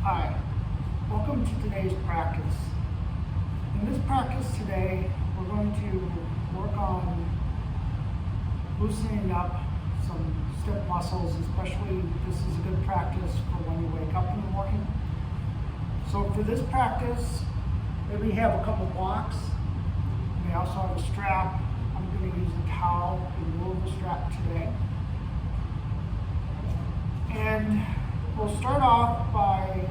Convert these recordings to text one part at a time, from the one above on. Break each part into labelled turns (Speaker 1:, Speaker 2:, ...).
Speaker 1: Hi, welcome to today's practice. In this practice today, we're going to work on loosening up some stiff muscles, especially this is a good practice for when you wake up in the morning. So for this practice, maybe have a couple blocks. You may also have a strap. I'm going to use a towel in lieu of a strap today. And we'll start off by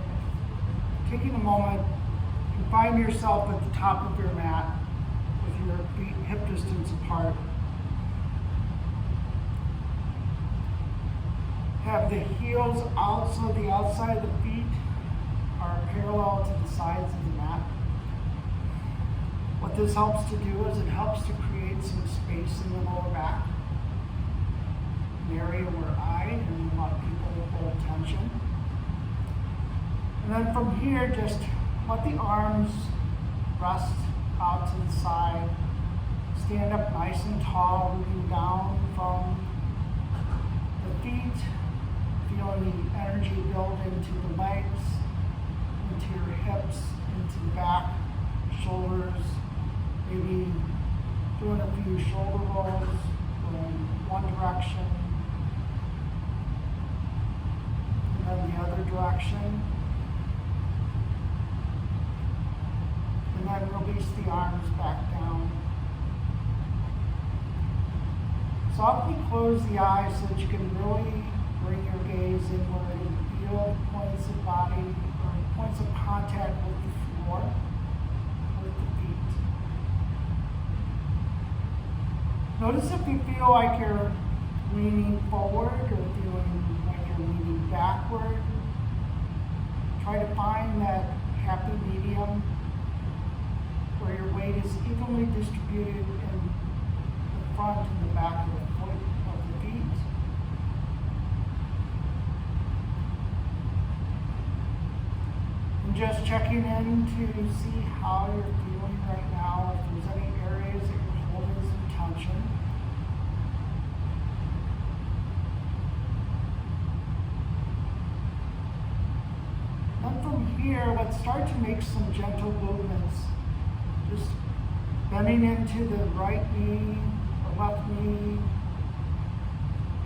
Speaker 1: taking a moment and find yourself at the top of your mat with your feet hip distance apart. Have the heels out so the outside of the feet are parallel to the sides of the mat. What this helps to do is it helps to create some space in the lower back, an area where I and a lot of people hold tension. And then from here, just let the arms rest out to the side. Stand up nice and tall, looking down from the feet, feeling the energy build into the legs, into your hips, into the back, shoulders, maybe doing a few shoulder rolls, going one direction, and then the other direction. And then release the arms back down. Softly close the eyes so that you can really bring your gaze inward and feel points of body or points of contact with the floor, with the feet. Notice if you feel like you're leaning forward or feeling like you're leaning backward. Try to find that happy medium where your weight is evenly distributed in the front and the back of the foot of the feet. And just checking in to see how you're feeling right now, if there's any areas that you're holding some tension. Then from here, let's start to make some gentle movements. Just bending into the right knee, the left knee.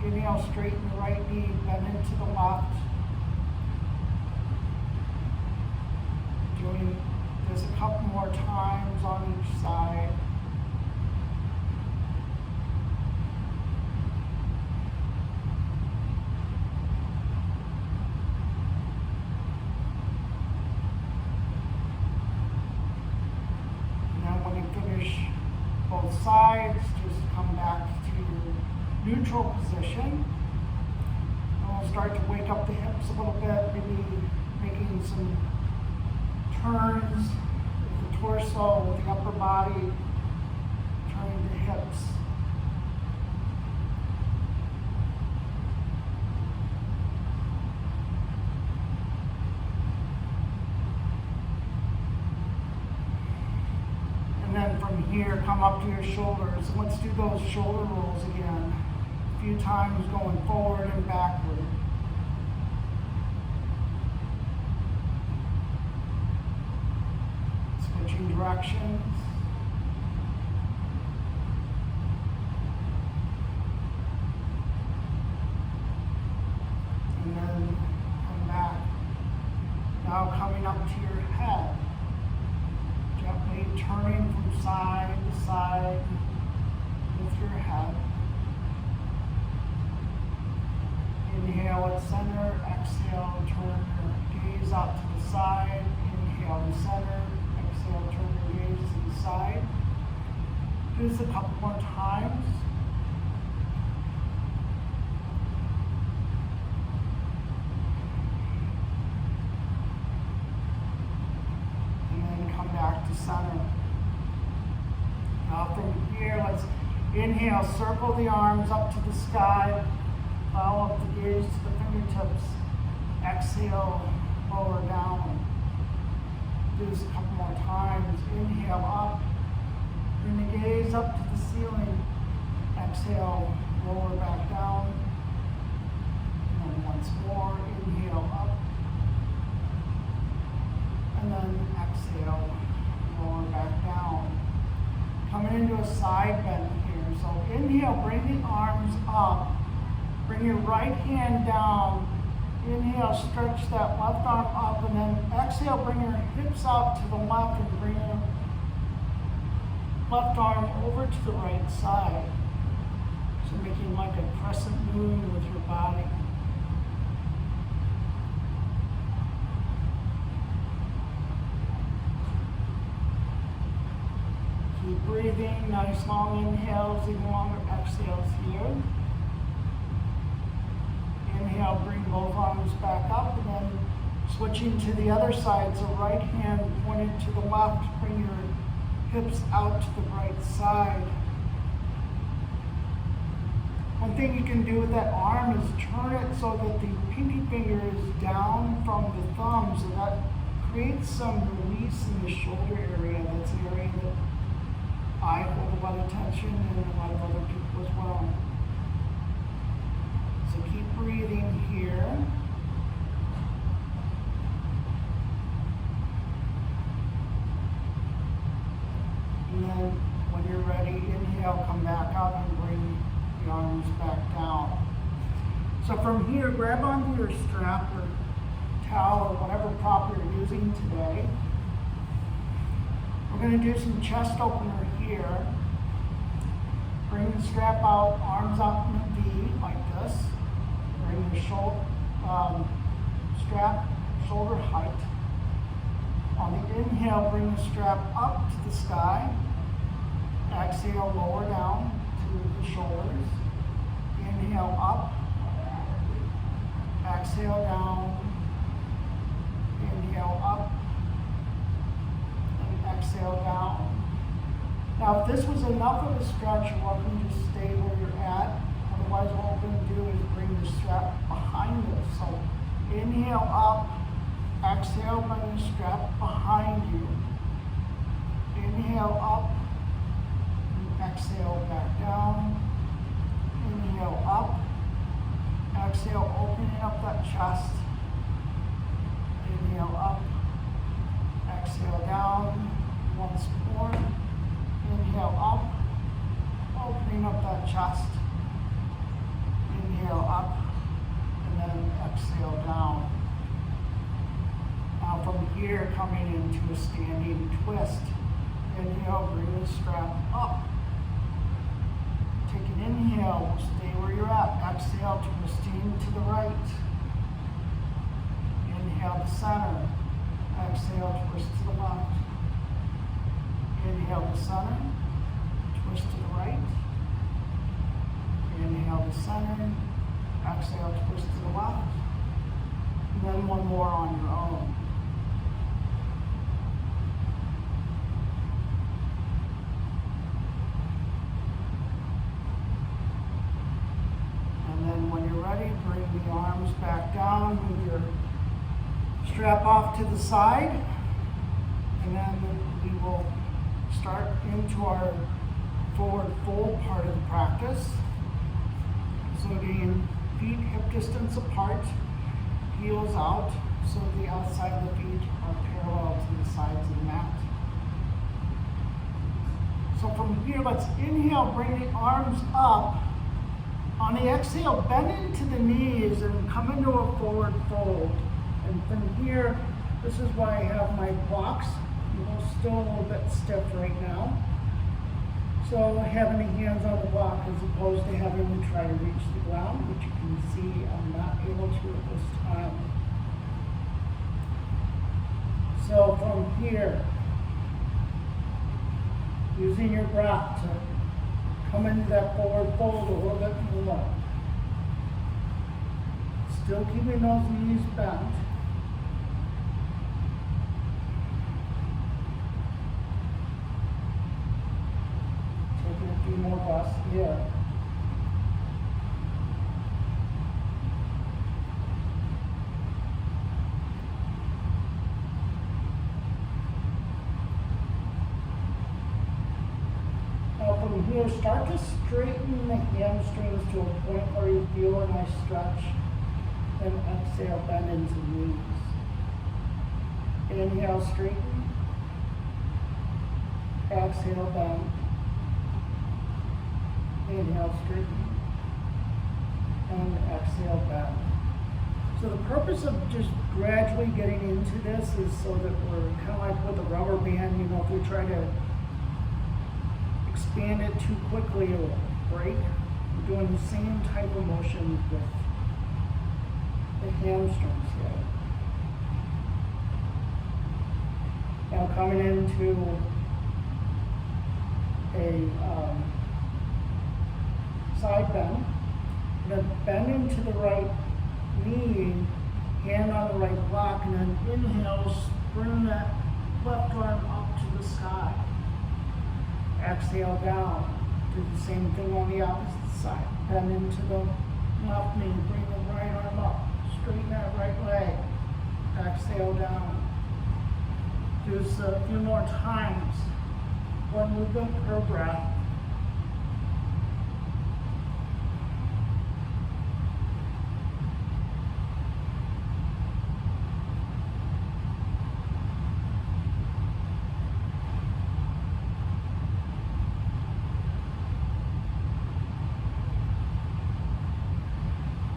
Speaker 1: Inhale, straighten the right knee, bend into the left. Doing this a couple more times on each side. Both sides, just come back to your neutral position. And we'll start to wake up the hips a little bit, maybe making some turns with the torso, with the upper body, turning the hips. From here, come up to your shoulders. Let's do those shoulder rolls again. A few times going forward and backward. Switching directions. And then come back. Now coming up to your head. Gently turning from side to side with your head. Inhale at center, exhale, turn your gaze out to the side. Inhale to center, exhale, turn your gaze to the side. Do this a couple more times. Back to center. Now from here, let's inhale, circle the arms up to the sky, follow up the gaze to the fingertips. Exhale, lower down. Do this a couple more times. Inhale up, bring the gaze up to the ceiling. Exhale, lower back down. And then once more, inhale up. side bend here. So inhale, bring the arms up. Bring your right hand down. Inhale, stretch that left arm up, and then exhale, bring your hips out to the left and bring your left arm over to the right side. So making like a crescent moon with your body. Keep breathing, nice long inhales, even longer exhales here. Inhale, bring both arms back up, and then switching to the other side, so right hand pointed to the left, bring your hips out to the right side. One thing you can do with that arm is turn it so that the pinky finger is down from the thumb, so that creates some release in the shoulder area. That's an area that I hold a lot of tension and a lot of other people as well. So keep breathing here. And then when you're ready, inhale, come back up and bring the arms back down. So from here, grab onto your strap or towel or whatever prop you're using today. We're going to do some chest opener here. Bring the strap out, arms out in a V like this. Bring the strap shoulder height. On the inhale, bring the strap up to the sky. Exhale, lower down to the shoulders. Inhale up. Exhale down. Inhale up. And exhale down. Now, if this was enough of a stretch, you're welcome to stay where you're at. Otherwise, what we're going to do is bring the strap behind us. So inhale up, exhale, bring the strap behind you. Inhale up, and exhale back down. Inhale up, exhale, opening up that chest. Inhale up, exhale down. Once more. Inhale up, opening up that chest. Inhale up, and then exhale down. Now from here, coming into a standing twist. Inhale, bring the strap up. Take an inhale, stay where you're at. Exhale, twisting to the right. Inhale to center. Exhale, twist to the left. Inhale to center, twist to the right. Inhale to center, exhale, twist to the left. And then one more on your own. And then when you're ready, bring the arms back down, move your strap off to the side, and then we will start into our forward fold part of the practice. So again, feet hip distance apart, heels out, so the outside of the feet are parallel to the sides of the mat. So from here, let's inhale, bring the arms up. On the exhale, bend into the knees and come into a forward fold. And from here, this is why I have my blocks. Still a little bit stiff right now. So having the hands on the block as opposed to having to try to reach the ground, which you can see I'm not able to at this time. So from here, using your breath to come into that forward fold a little bit more. Still keeping those knees bent. More breaths here. Now from here, start to straighten the hamstrings to a point where you feel a nice stretch. Then exhale, bend into knees. Inhale, straighten. Exhale, bend. Inhale, straighten. And exhale, bend. So the purpose of just gradually getting into this is so that we're kind of like with a rubber band, if we try to expand it too quickly, it'll break. We're doing the same type of motion with the hamstrings here. Now coming into a side bend. Then bend into the right knee, hand on the right block, and then inhale, bring that left arm up to the sky. Exhale down. Do the same thing on the opposite side. Bend into the left knee, bring the right arm up. Straighten that right leg. Exhale down. Do this a few more times. One movement per breath.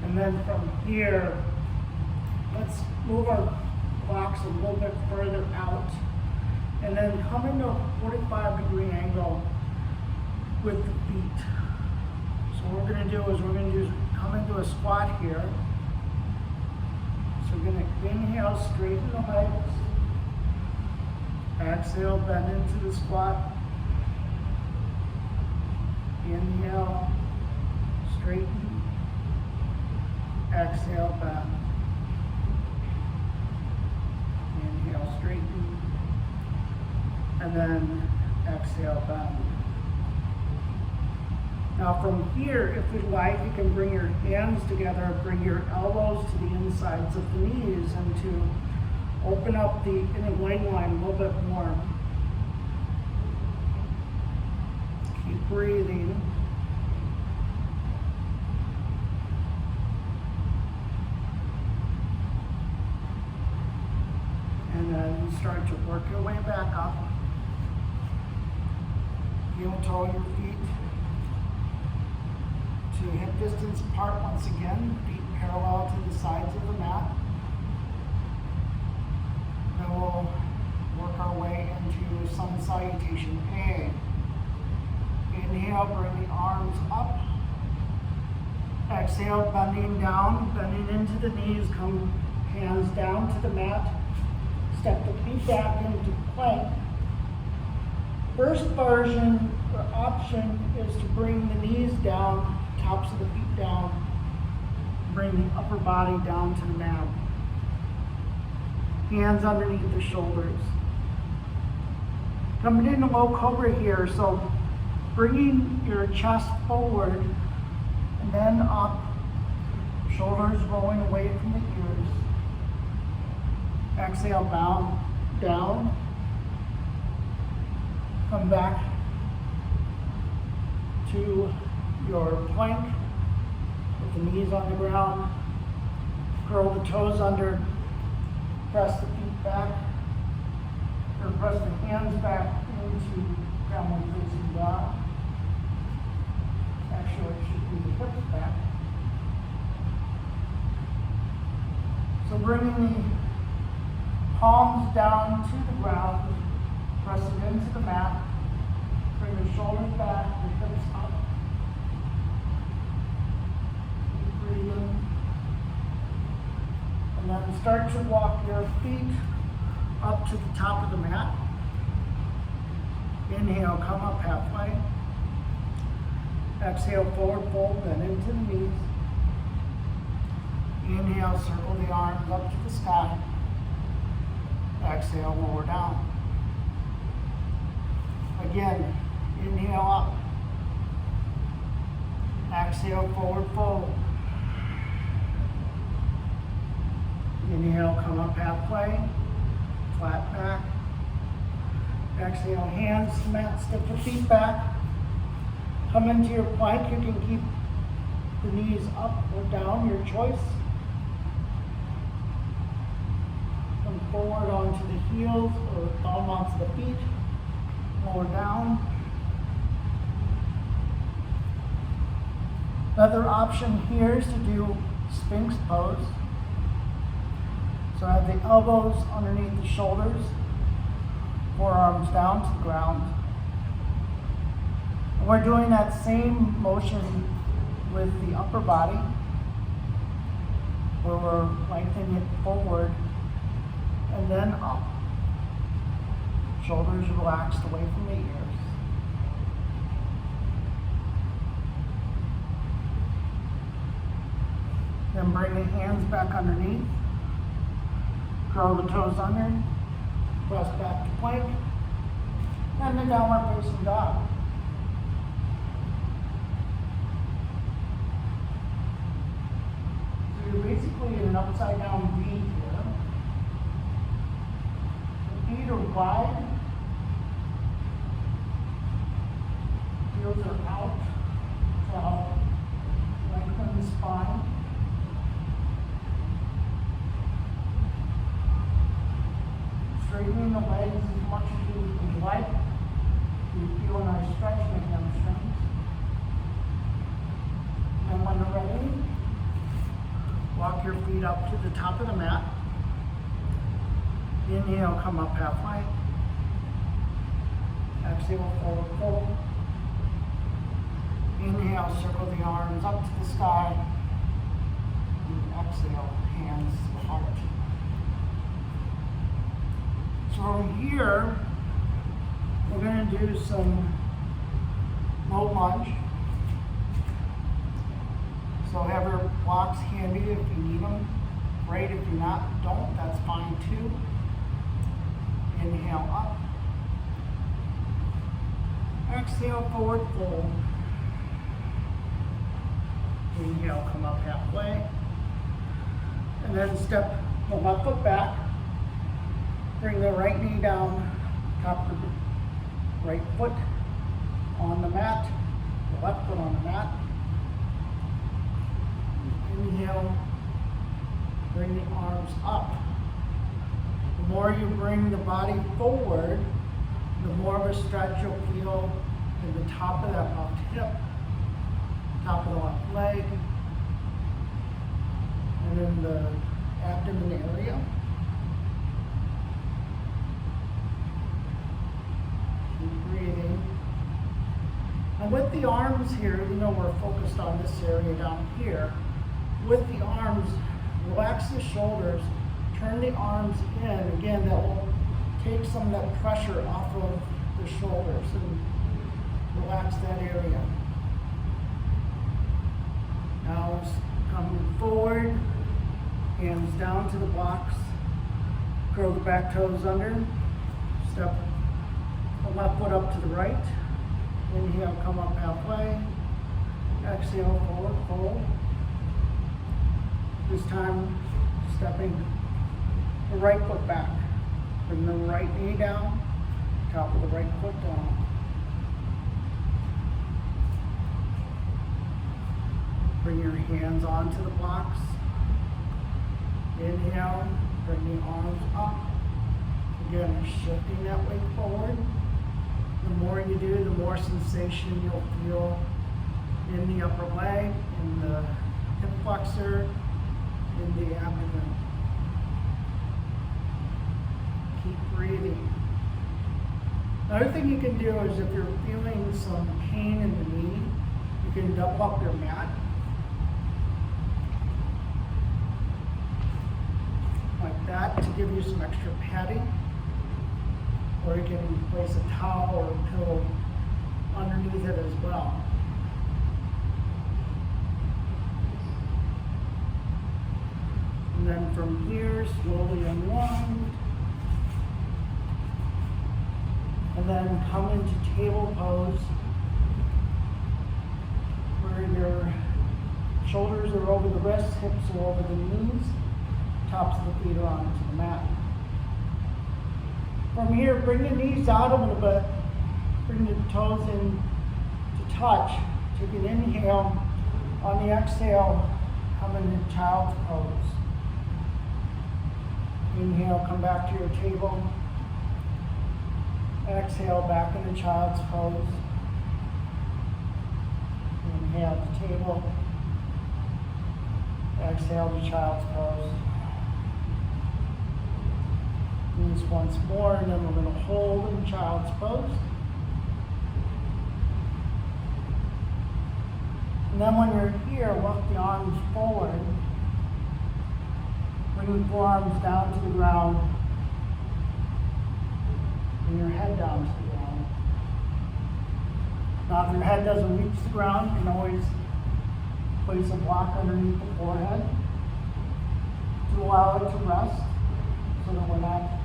Speaker 1: And then from here, let's move our blocks a little bit further out. And then come into a 45-degree angle with the feet. So what we're going to do is come into a squat here. So we're going to inhale, straighten the legs. Exhale, bend into the squat. Inhale, straighten. Exhale, bend. Inhale, straighten. And then exhale, bend. Now from here, if you'd like, you can bring your hands together, bring your elbows to the insides of the knees, and to open up the inner leg line a little bit more. Keep breathing. And then start to work your way back up. Heel toe your feet to hip distance apart once again, feet parallel to the sides of the mat. Then we'll work our way into sun salutation A. Inhale, bring the arms up. Exhale, bending down, bending into the knees, come hands down to the mat. Step the feet back into plank. First version or option is to bring the knees down, tops of the feet down, bring the upper body down to the mat. Hands underneath the shoulders. Coming into low cobra here, so bringing your chest forward and then up, shoulders rolling away from the ears. Exhale, bow down. Come back to your plank with the knees on the ground. Curl the toes under. Press the feet back. Or press the hands back into downward facing dog. Actually, it should be the hips back. So bringing the palms down to the ground. Press it into the mat. Bring your shoulders back, your hips up. Keep breathing. And then start to walk your feet up to the top of the mat. Inhale, come up halfway. Exhale, forward fold, then into the knees. Inhale, circle the arms up to the sky. Exhale, lower down. Again, inhale up. Exhale, forward fold. Inhale, come up halfway. Flat back. Exhale, hands to mat, step the feet back. Come into your plank. You can keep the knees up or down, your choice. Come forward onto the heels or thumb onto the feet. Lower down. Another option here is to do Sphinx pose. So I have the elbows underneath the shoulders, forearms down to the ground. And we're doing that same motion with the upper body, where we're lengthening it forward and then up. Shoulders relaxed away from the ears. Then bring the hands back underneath. Curl the toes under. Press back to plank. And the downward facing dog. So you're basically in an upside down V here. The feet are wide. Heels are out. So lengthen the spine. Straightening the legs as much as you would like. You feel a nice stretch in the hamstrings. And when you're ready, walk your feet up to the top of the mat. Inhale, come up halfway. Exhale, forward fold. Inhale, circle the arms up to the sky. And exhale, hands to the heart. So from here, we're going to do some low lunge. So have your blocks handy if you need them. Great, if you're not, don't, that's fine too. Inhale up. Exhale, forward fold. Inhale, come up halfway. And then step the left foot back. Bring the right knee down, top of the right foot on the mat, the left foot on the mat. Inhale, bring the arms up. The more you bring the body forward, the more of a stretch you'll feel in the top of that left hip, top of the left leg, and in the abdomen area. Breathing. And with the arms here, even though we're focused on this area down here, with the arms, relax the shoulders, turn the arms in. Again, that will take some of that pressure off of the shoulders and relax that area. Now let's come forward, hands down to the blocks, curl the back toes under, step the left foot up to the right. Inhale, come up halfway. Exhale, forward fold. This time, stepping the right foot back. Bring the right knee down, top of the right foot down. Bring your hands onto the blocks. Inhale, bring the arms up. Again, shifting that weight forward. The more you do, the more sensation you'll feel in the upper leg, in the hip flexor, in the abdomen. Keep breathing. Another thing you can do is if you're feeling some pain in the knee, you can double up your mat. Like that to give you some extra padding. Or you can place a towel or a pillow underneath it as well. And then from here, slowly unwind. And then come into table pose, where your shoulders are over the wrists, hips are over the knees, tops of the feet are onto the mat. From here, bring the knees out a little bit. Bring the toes in to touch. Take an inhale. On the exhale, come into child's pose. Inhale, come back to your table. Exhale, back into child's pose. Inhale to table. Exhale to child's pose. Do this once more, and then we're going to hold in child's pose. And then when you're here, walk the arms forward. Bring the forearms down to the ground. Bring your head down to the ground. Now, if your head doesn't reach the ground, you can always place a block underneath the forehead to allow it to rest so that we're not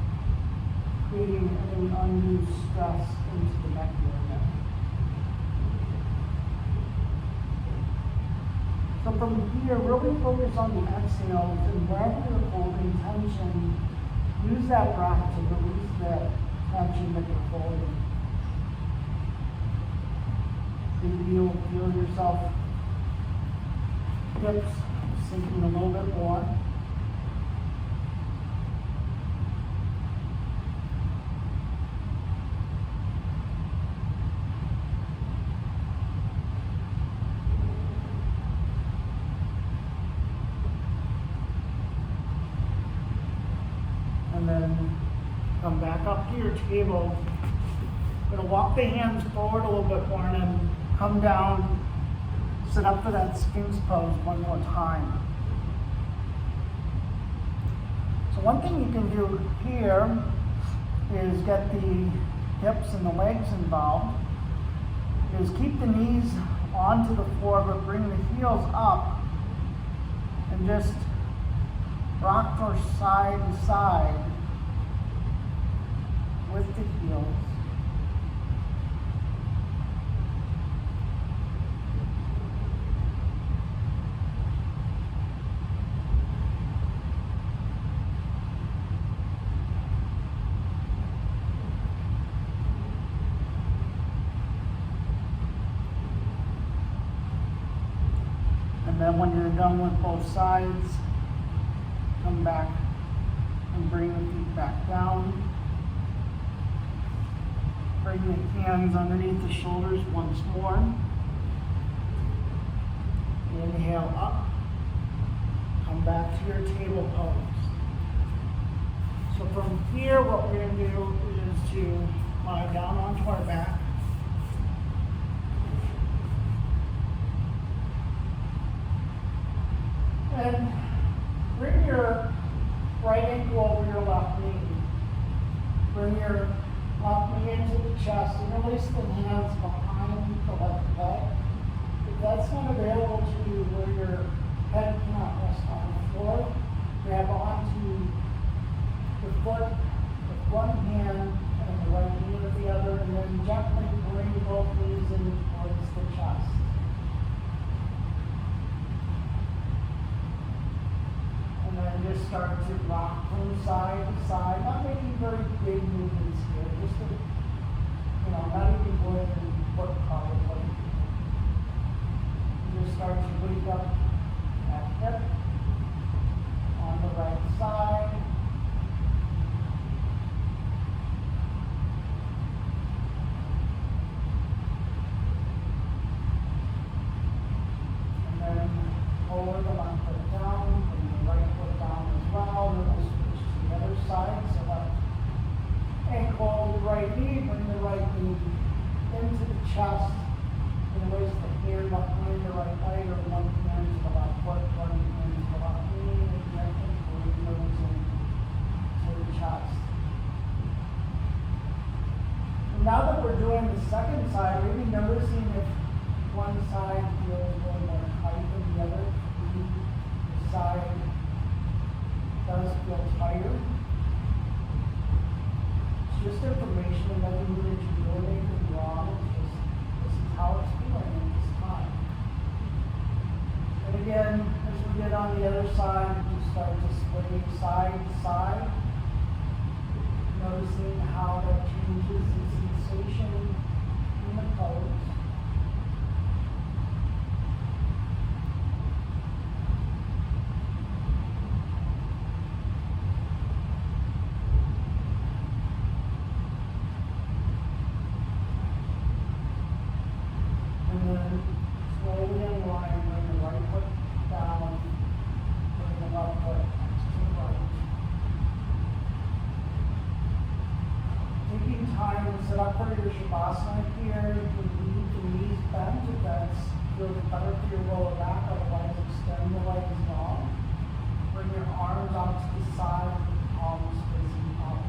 Speaker 1: creating any undue stress into the neck area. So from here, really focus on the exhales, and wherever you're holding tension, use that breath to release that tension that you're holding. Maybe you'll feel yourself hips sinking a little bit more. And then come back up to your table. You're going to walk the hands forward a little bit more and then come down, sit up for that Sphinx pose one more time. So one thing you can do here is get the hips and the legs involved, is keep the knees onto the floor but bring the heels up and just rock from side to side with the heels. And then when you're done with both sides, come back and bring the feet back down. Bring the hands underneath the shoulders once more. Inhale up. Come back to your table pose. So from here, what we're going to do is to lie down onto our back. And bring your right ankle over your left knee. Bring your left knee into the chest and release the hands behind the left leg. If that's not available to you where your head cannot rest on the floor, grab onto the foot with one hand and the right knee with the other, and then gently bring both knees in towards the chest. And then just start to rock from side to side, not making very big movements here, just to, not even going to work probably. You just start to wake up that hip on the right side. And then lower the left foot down, bring the right foot down as well. Then we'll switch to the other side. So left ankle, the right knee, bring the right knee into the chest. And raise the hand behind the right leg, or one hand to the left foot, one hand to the left knee, and gently bring those into the chest. And now that we're doing the second side, maybe noticing if one side feels a little more tight than the other. The side does feel tighter. It's just information, and doesn't mean that you're doing anything wrong. It's just, this is how it's feeling at this time. And again, as we get on the other side, we just start to sway side to side, noticing how that changes the sensation in the pose. And then slowly unwind, bring the right foot down, for your Shavasana here, you can leave the knees bent if that's feels better for your lower back, otherwise extend the legs long. Bring your arms out to the side, palms facing up.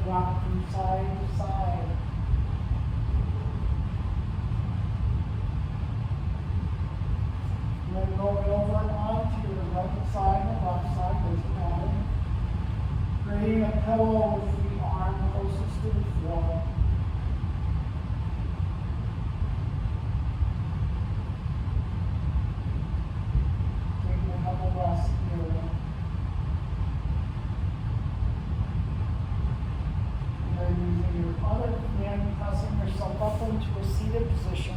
Speaker 1: Rock from side to side. And then going over onto your right side and left side, there's the pattern. Creating a pillow with the arm closest to the floor. Taking a couple breaths here. Using your other hand, pressing yourself up into a seated position.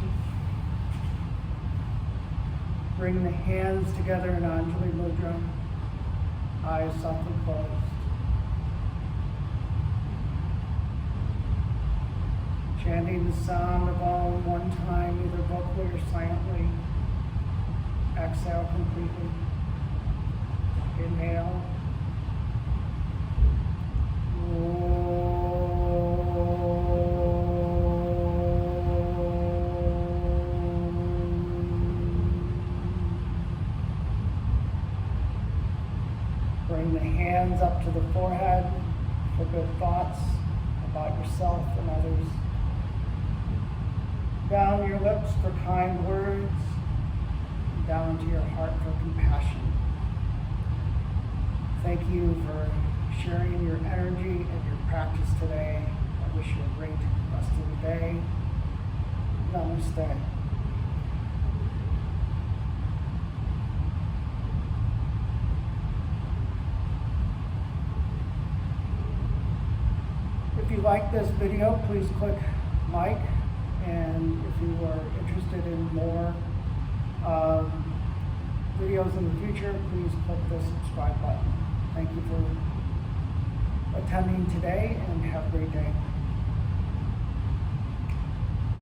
Speaker 1: Bring the hands together in Anjali Mudra. Eyes softly closed. Chanting the sound of Om one time, either vocally or silently. Exhale completely. Inhale. Bring the hands up to the forehead for good thoughts about yourself and others. Down your lips for kind words. Down to your heart for compassion. Thank you for sharing your energy and your practice today. I wish you a great rest of the day. Namaste. If you like this video, please click like, and if you are interested in more videos in the future, please click the subscribe button. Thank you for attending today, and have a great day.